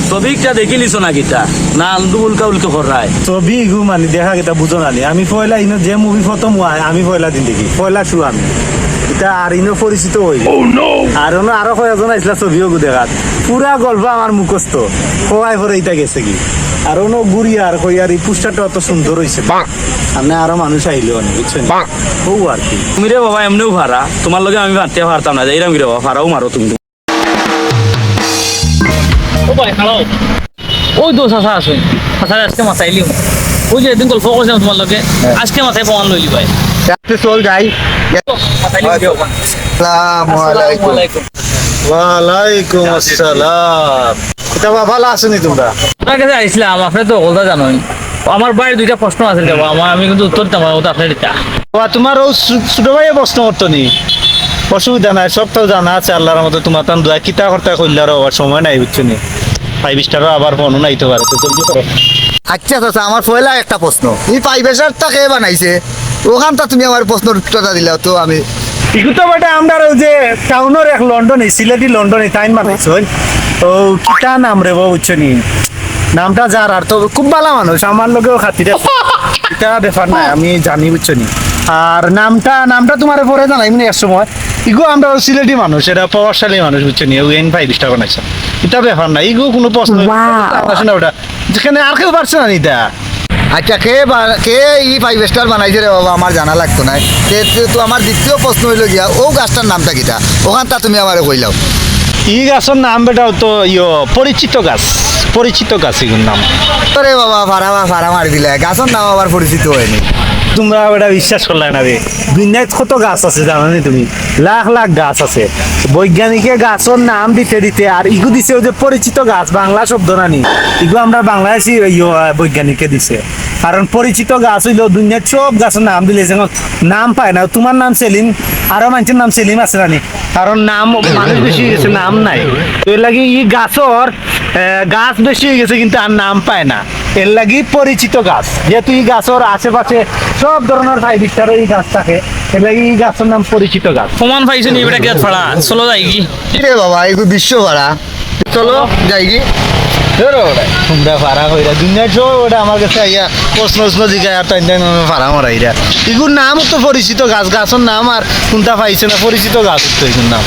ছবিটা দেখি নিছো না কিতা না আলদু উল্কা উল্কা করায় ছবি ইগু মানে দেখা গেতা বুঝো নানি আমি পয়লা ইনো যে মুভি প্রথম হয় আমি পয়লা দিন দেখি পয়লা শু আমি এটা আর ইনো পরিচিত হই আর আরো কয়েকজন আইসলা ছবিও দেখাত পুরা গল্প আমার মুখস্থ সবাই পরে ইটা গেছে কি আর ঘুরি আর কই আর এই পুস্টারটা অত সুন্দর হয়েছে আপনি আরো মানুষ আইলে অনেক বুঝছেন ও আর কি তুমি রে বাবা এমনিও ভাড়া তোমার লগে আমি ভারতে পারতাম না এইরকম রে বাবা ভাড়াও মারো তুমি ও ভাই খাও ওই দোষ আসা আছে আসা আজকে মাথায় লিও ওই যে একদিন গল্প করছিলাম তোমার লগে আজকে মাথায় প্রমাণ লইলি ভাই চল যাই মাথায় লিও আসসালামু আলাইকুম ওয়ালাইকুম আসসালাম এটা ভালো আছেনি তোমরা আপনার কাছে আইছিলাম আপনি তো কথা জানোই আমার বাইরে দুইটা প্রশ্ন আছে যাবো আমি কিন্তু উত্তর দিতাম ওটা আপনার দিতা তোমার ও ছোট ভাইয়ে প্রশ্ন করতো নি অসুবিধা নাই সব তো জানা আছে আল্লাহর মতো তোমার তান দোয়া কিতা করতে কইলারও আর সময় নাই বুঝছো নি 5 স্টারও আবার ফোনও নাইতে পারে তো জলদি করো আচ্ছা চাচা আমার পয়লা একটা প্রশ্ন এই পাইবেশারটা কে বানাইছে ওখানটা তুমি আমার প্রশ্নের উত্তরটা দিলা তো আমি ইকু তো বেটা আমরা ওই যে টাউনের এক লন্ডনে সিলেটি লন্ডনে টাইম মারছো ও কিতা নাম রে বুঝছো নি নামটা যার আর তো খুব ভালো মানুষ আমার লোকেও খাতিরে এটা ব্যাপার নাই আমি জানি বুঝছো নি আর নামটা তোমার পরে জানাই মানে এক সময় ইগো আমরা সিলেটি মানুষ এটা প্রভাবশালী মানুষ বুঝছো নি ওই 5 স্টার বানাইছে এটা ব্যাপার না ইগো কোনো প্রশ্ন আসে না ওটা যেখানে আর কেউ পারছে না এটা আচ্ছা কে ই পাইবেস্টার বানাইছে রে বাবা আমার জানা লাগতো না তো আমার দ্বিতীয় প্রশ্ন হইল গিয়া ও গাছটার নামটা কিটা ওখানটা তুমি আমার কইলাও ই গাছের নাম বেটাও তো পরিচিত গাছ এগুলোর নাম রে বাবা ভাড়া মারি দিলে গাছের নাম আবার পরিচিত হয়নি তোমরা ওটা বিশ্বাস করলে না রে দুনিয়ায় কত গাছ আছে জানো নি তুমি লাখ লাখ গাছ আছে বৈজ্ঞানিকে গাছের নাম দিতে দিতে আর ইগু দিছে ওই যে পরিচিত গাছ বাংলা শব্দ না নি ইগু আমরা বাংলাদেশি বৈজ্ঞানিককে দিছে কারণ পরিচিত গাছ হইলো দুনিয়ার সব গাছের নাম দিলে নাম পায় না তোমার নাম সেলিম আরো মানুষের নাম সেলিম আছে না নি কারণ নাম মানুষ বেশি হয়ে গেছে নাম নাই তো এর লাগি ই গাছর গাছ বেশি হয়ে গেছে কিন্তু আর নাম পায় না এর লাগি পরিচিত গাছ যেহেতু এই গাছের আশেপাশে সব ধরনের 5 স্টার এই গাছ থাকে এর লাগি এই গাছের নাম পরিচিত গাছ প্রমাণ পাইছেন এবারে কে ফাড়া চলো যাই কি রে বাবা এগুলো বিশ্ব ভাড়া চলো যাই কি তোমরা ভাড়া হইরা দুনিয়ার সব ওটা আমার কাছে আইয়া প্রশ্ন জিগায় আর তাই ভাড়া মারাইরা এগুলোর নাম তো পরিচিত গাছের নাম আর কোনটা পাইছে না পরিচিত গাছ তো এগুলোর নাম